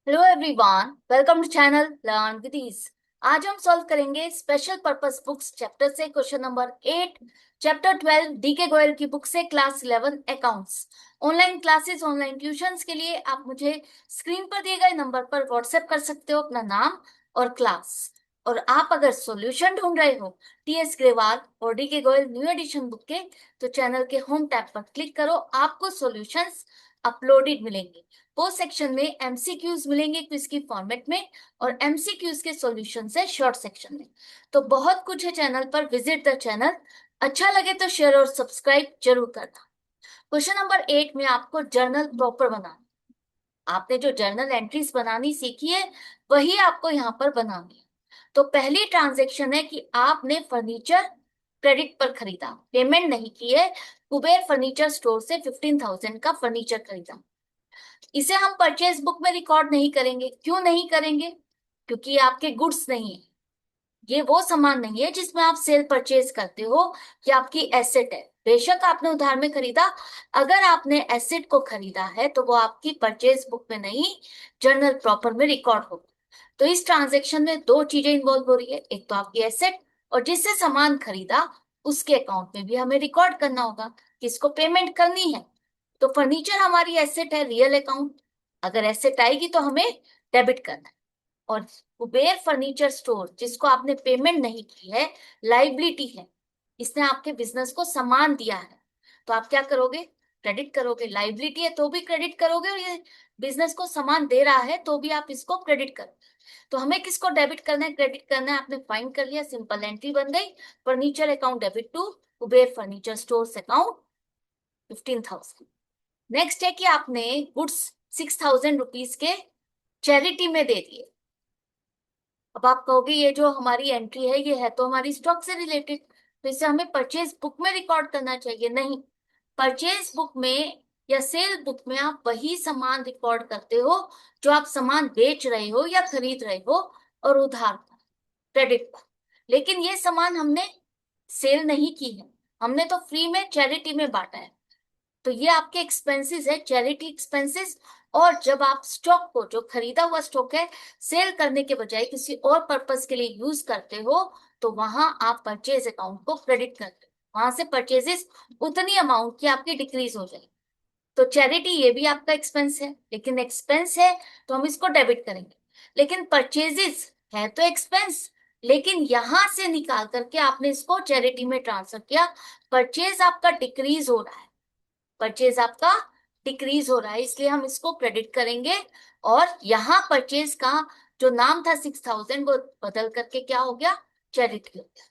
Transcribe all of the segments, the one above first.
Hello everyone, welcome to channel learn with ease. आज हम solve करेंगे स्पेशल पर्पस बुक्स चैप्टर से question number 8, chapter 12 DK Goyal की book से class 11 accounts. Online classes, online tuitions के लिए आप मुझे स्क्रीन पर दिए गए नंबर पर व्हाट्सएप कर सकते हो अपना नाम और क्लास। और आप अगर सॉल्यूशन ढूंढ रहे हो टीएस ग्रेवाल और DK Goyal new edition book के, तो चैनल के होम टैब पर क्लिक करो, आपको सॉल्यूशंस अपलोडेड मिलेंगे। पोस्ट सेक्शन में एमसीक्यूज मिलेंगे क्विज की फॉर्मेट में, और एमसीक्यूज के सॉल्यूशन है शॉर्ट सेक्शन में। तो बहुत कुछ है चैनल पर, विजिट द चैनल। अच्छा लगे तो शेयर और सब्सक्राइब जरूर करना। क्वेश्चन नंबर 8 में आपको जर्नल प्रॉपर बनाना। आपने जो जर्नल एंट्रीज बनानी सीखी है वही आपको यहाँ पर बनानी है। तो पहली ट्रांजेक्शन है कि आपने फर्नीचर क्रेडिट पर खरीदा, पेमेंट नहीं की है। कुबेर फर्नीचर स्टोर से 15,000 का फर्नीचर खरीदा। इसे हम परचेज बुक में रिकॉर्ड नहीं करेंगे। क्यों नहीं करेंगे? क्योंकि ये आपके गुड्स नहीं है। ये वो सामान नहीं है जिसमें आप सेल परचेज करते हो, ये आपकी एसेट है। बेशक आपने उधार में खरीदा, अगर आपने एसेट को खरीदा है तो वो आपकी परचेज बुक में नहीं, जर्नल प्रॉपर में रिकॉर्ड होगा। तो इस ट्रांजेक्शन में दो चीजें इन्वॉल्व हो रही है, एक तो आपकी एसेट, और जिससे सामान खरीदा उसके अकाउंट में भी हमें रिकॉर्ड करना होगा, किसको पेमेंट करनी है। तो फर्नीचर हमारी एसेट है, रियल अकाउंट। अगर एसेट आएगी तो हमें डेबिट करना है। और कुबेर फर्नीचर स्टोर जिसको आपने पेमेंट नहीं की है, लाइबिलिटी है। इसने आपके बिजनेस को सामान दिया है, तो आप क्या करोगे? क्रेडिट करोगे। लाइबिलिटी है तो भी क्रेडिट करोगे, और ये बिजनेस को सामान दे रहा है तो भी आप इसको क्रेडिट करोगे। तो हमें किसको डेबिट करना है, क्रेडिट करना है। आपने फाइंड कर लिया, सिंपल एंट्री बन गई। Furniture account debit to Kuber furniture store account 15,000। Next है कि आपने गुड्स 6,000 रुपीज के चैरिटी में दे दिए। अब आप कहोगे ये जो हमारी एंट्री है ये है तो हमारी स्टॉक से रिलेटेड, तो इसे हमें परचेज बुक में रिकॉर्ड करना चाहिए। नहीं, परचेज बुक में या सेल बुक में आप वही सामान रिकॉर्ड करते हो जो आप सामान बेच रहे हो या खरीद रहे हो, और उधार पर, क्रेडिट पर। लेकिन ये सामान हमने सेल नहीं की है, हमने तो फ्री में चैरिटी में बांटा है। तो ये आपके एक्सपेंसेस है, चैरिटी एक्सपेंसेस। और जब आप स्टॉक को, जो खरीदा हुआ स्टॉक है, सेल करने के बजाय किसी और पर्पस के लिए यूज करते हो, तो वहां आप परचेज अकाउंट को क्रेडिट करते हो। वहां से परचेजेस उतनी अमाउंट की आपकी डिक्रीज हो जाएगी। तो चैरिटी ये भी आपका एक्सपेंस है, लेकिन एक्सपेंस है तो हम इसको डेबिट करेंगे। लेकिन परचेजेस है तो एक्सपेंस, लेकिन यहां से निकाल करके आपने इसको चैरिटी में ट्रांसफर किया, परचेज आपका डिक्रीज हो रहा है। परचेज आपका डिक्रीज हो रहा है, इसलिए हम इसको क्रेडिट करेंगे। और यहाँ परचेज का जो नाम था 6,000 वो बदल करके क्या हो गया? चैरिटी हो गया।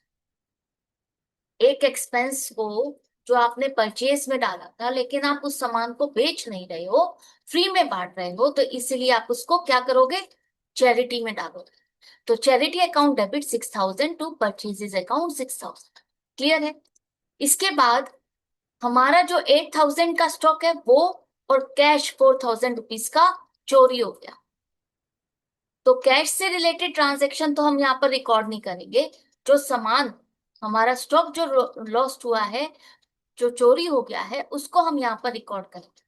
एक एक्सपेंस को जो आपने परचेज में डाला था, लेकिन आप उस सामान को बेच नहीं रहे हो, फ्री में बांट रहे हो, तो इसलिए आप उसको क्या करोगे? चैरिटी में डालोगे। तो charity account debit 6,000 to purchases account 6,000। Clear है? इसके बाद हमारा जो 8,000 का स्टॉक है वो, और कैश 4,000 रुपीज का चोरी हो गया। तो कैश से रिलेटेड ट्रांजैक्शन तो हम यहाँ पर रिकॉर्ड नहीं करेंगे। जो सामान, हमारा स्टॉक जो लॉस्ट हुआ है, जो चोरी हो गया है, उसको हम यहाँ पर रिकॉर्ड करेंगे।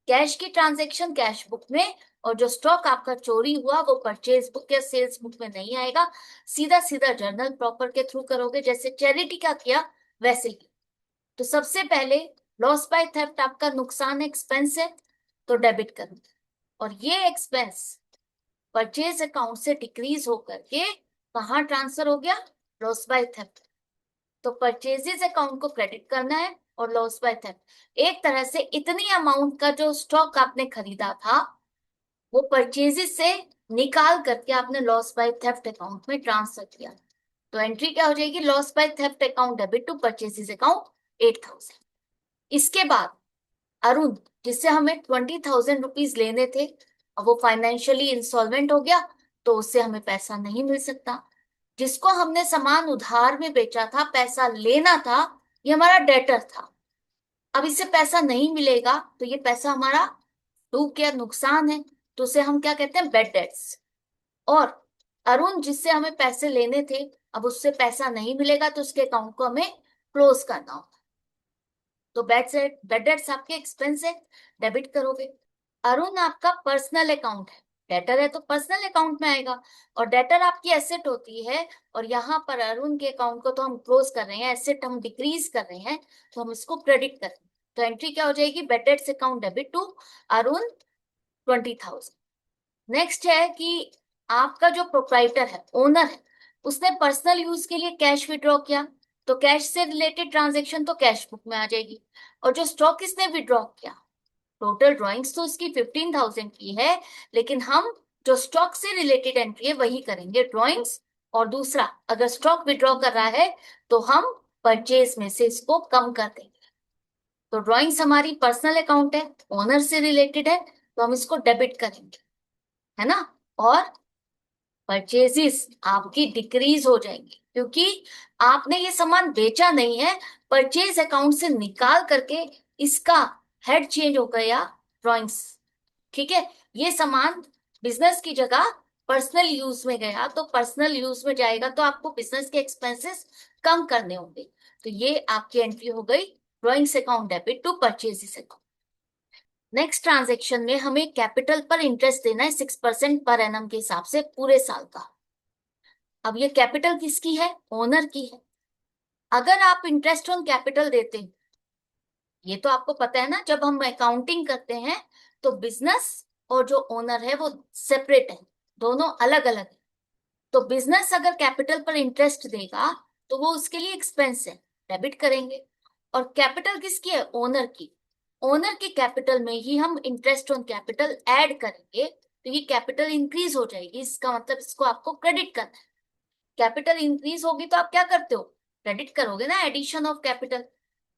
कैश की ट्रांजैक्शन कैश बुक में, और जो स्टॉक आपका चोरी हुआ वो परचेज बुक या सेल्स बुक में नहीं आएगा, सीधा सीधा जर्नल प्रॉपर के थ्रू करोगे, जैसे चैरिटी का किया वैसे ही। तो सबसे पहले लॉस बाय थेफ्ट आपका नुकसान एक्सपेंस है, तो डेबिट करो। और ये एक्सपेंस परचेज अकाउंट से डिक्रीज होकर के कहाँ ट्रांसफर हो गया? Loss by theft. तो परचेजेस अकाउंट को क्रेडिट करना है, और लॉस बाय थेफ्ट एक तरह से इतनी अमाउंट का जो स्टॉक आपने खरीदा था वो परचेजेस से निकाल करके आपने लॉस बाय थेफ्ट अकाउंट में ट्रांसफर किया। तो एंट्री क्या हो जाएगी? Loss by theft account debit to purchases account 8,000। इसके बाद अरुण, जिससे हमें 20,000 रुपीज लेने थे, अब वो फाइनेंशियली इंसॉल्वेंट हो गया, तो उससे हमें पैसा नहीं मिल सकता। जिसको हमने सामान उधार में बेचा था, पैसा लेना था, ये हमारा डेटर था। अब इससे पैसा नहीं मिलेगा तो ये पैसा हमारा डूब गया, नुकसान है। तो उसे हम क्या कहते हैं? Bad debts. और अरुण, जिससे हमें पैसे लेने थे, अब उससे पैसा नहीं मिलेगा तो उसके अकाउंट को हमें क्लोज करना होगा। तो बैड डेट्स आपके एक्सपेंस है, डेबिट करोगे। अरुण आपका पर्सनल अकाउंट है, डेटर है तो पर्सनल अकाउंट में आएगा, और डेटर आपकी एसेट होती है, और यहाँ पर अरुण के अकाउंट को तो हम क्लोज कर रहे हैं, एसेट हम डिक्रीज कर रहे हैं, तो हम इसको क्रेडिट करें। तो एंट्री क्या हो जाएगी, बेटेड्स account debit to Arun 20,000। Next है कि आपका जो प्रोप्राइटर है, ओनर है, उसने पर्सनल यूज के लिए कैश विड्रॉ किया, तो कैश से रिलेटेड ट्रांजेक्शन तो कैश बुक में आ जाएगी। और जो स्टॉक इसने विड्रॉ किया, टोटल ड्राइंग्स तो उसकी 15,000 की है, लेकिन हम जो स्टॉक से रिलेटेड एंट्री है वही करेंगे ड्राइंग्स। और दूसरा, अगर स्टॉक विड्रॉ कर रहा है तो हम परचेज में से इसको कम कर देंगे। तो ड्राइंग्स हमारी पर्सनल अकाउंट है, ओनर से रिलेटेड है, तो हम इसको डेबिट करेंगे, है ना। और परचेजेस आपकी डिक्रीज हो जाएंगी, क्योंकि आपने ये सामान बेचा नहीं है, परचेज अकाउंट से निकाल करके इसका हेड चेंज हो गया ड्राइंग्स। ठीक है, ये सामान बिजनेस की जगह पर्सनल यूज में गया, तो पर्सनल यूज में जाएगा तो आपको बिजनेस के एक्सपेंसेस कम करने होंगे। तो ये आपकी एंट्री हो गई drawings account debit to purchases account. Next transaction में हमें कैपिटल पर इंटरेस्ट देना है 6% पर एनम के हिसाब से पूरे साल का। अब ये कैपिटल किसकी है, ओनर की है। अगर आप इंटरेस्ट ऑन कैपिटल देते हैं, ये तो आपको पता है ना, जब हम अकाउंटिंग करते हैं तो बिजनेस और जो ओनर है वो सेपरेट है, दोनों अलग अलग है। तो बिजनेस अगर कैपिटल पर इंटरेस्ट देगा तो वो उसके लिए एक्सपेंस है, डेबिट करेंगे। और कैपिटल किसकी है, ओनर की। ओनर की कैपिटल में ही हम इंटरेस्ट ऑन कैपिटल ऐड करेंगे, तो ये कैपिटल इंक्रीज हो जाएगी, इसका मतलब इसको आपको क्रेडिट करना है। कैपिटल इंक्रीज होगी तो आप क्या करते हो, क्रेडिट करोगे ना, एडिशन ऑफ कैपिटल,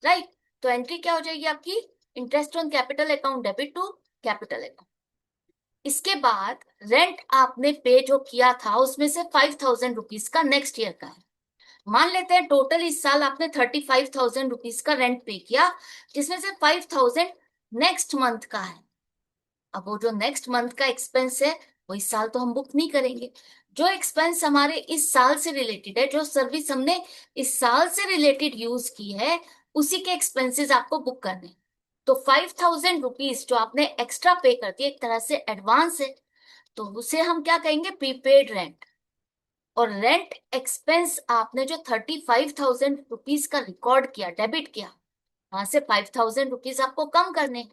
राइट। तो एंट्री क्या हो जाएगी आपकी, interest on capital account debit to capital account. इसके बाद रेंट आपने पे जो किया था उसमें से 5,000 रुपीज का नेक्स्ट ईयर का है। मान लेते हैं टोटल इस साल आपने 35,000 रुपीज का रेंट पे किया, जिसमें से 5,000 नेक्स्ट मंथ का है। अब वो जो नेक्स्ट मंथ का एक्सपेंस है वो इस साल तो हम बुक नहीं करेंगे। जो एक्सपेंस हमारे इस साल से रिलेटेड है, जो सर्विस हमने इस साल से रिलेटेड यूज की है, उसी के एक्सपेंसेस आपको बुक करने हैं। तो 5,000 रुपीज जो आपने एक्स्ट्रा पे कर दिया, एक तरह से एडवांस है, तो उसे हम क्या कहेंगे, प्रीपेड रेंट। और रेंट एक्सपेंस आपने जो 35,000 रुपीज का रिकॉर्ड किया, डेबिट किया, वहां से 5,000 रुपीज आपको कम करने हैं।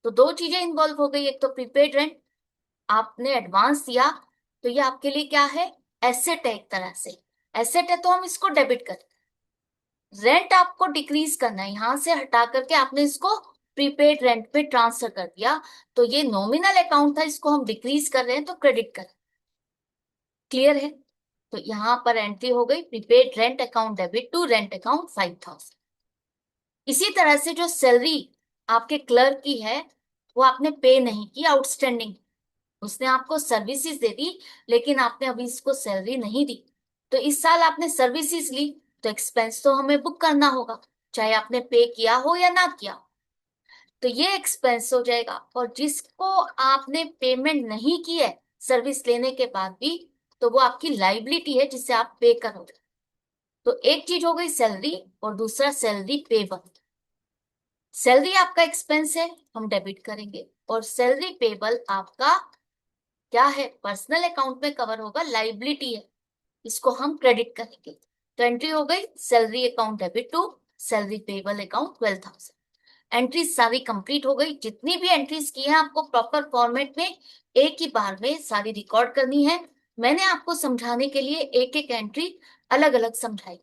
तो दो चीजें इन्वॉल्व हो गई, एक तो प्रीपेड रेंट आपने एडवांस दिया, तो ये आपके लिए क्या है, एसेट है, एक तरह से एसेट है, तो हम इसको डेबिट करें। रेंट आपको डिक्रीज करना है, यहां से हटा करके आपने इसको प्रीपेड रेंट पे ट्रांसफर कर दिया, तो ये नॉमिनल अकाउंट था, इसको हम डिक्रीज कर रहे हैं तो क्रेडिट करें। क्लियर है। तो यहां पर एंट्री हो गई prepaid rent account debit to rent account 5,000। इसी तरह से जो सैलरी आपके क्लर्क की है वो आपने पे नहीं की, आउटस्टैंडिंग, उसने आपको सर्विसेज दे दी, लेकिन आपने अभी इसको सैलरी नहीं दी। तो इस साल आपने सर्विसेज ली, तो एक्सपेंस तो हमें बुक करना होगा, चाहे आपने पे किया हो या ना किया हो। तो ये एक्सपेंस हो जाएगा। और जिसको आपने पेमेंट नहीं की है सर्विस लेने के बाद भी, तो वो आपकी लाइबिलिटी है जिसे आप पे करोगे। तो एक चीज हो गई सैलरी, और दूसरा सैलरी पेबल। सैलरी आपका एक्सपेंस है, हम डेबिट करेंगे, और सैलरी पेबल आपका क्या है, पर्सनल अकाउंट में कवर होगा, लाइबिलिटी है, इसको हम क्रेडिट करेंगे। तो एंट्री हो गई salary account debit to salary payable account 12,000। Entry सारी कंप्लीट हो गई। जितनी भी एंट्रीज की है आपको प्रॉपर फॉर्मेट में एक ही बार में सारी रिकॉर्ड करनी है। मैंने आपको समझाने के लिए एक एक एंट्री अलग अलग समझाई।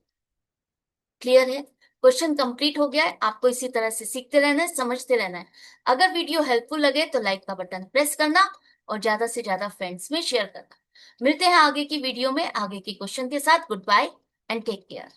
क्लियर है, क्वेश्चन कंप्लीट हो गया है। आपको इसी तरह से सीखते रहना है, समझते रहना है। अगर वीडियो हेल्पफुल लगे तो लाइक का बटन प्रेस करना, और ज्यादा से ज्यादा फ्रेंड्स में शेयर करना। मिलते हैं आगे की वीडियो में आगे के क्वेश्चन के साथ। Good bye and take care.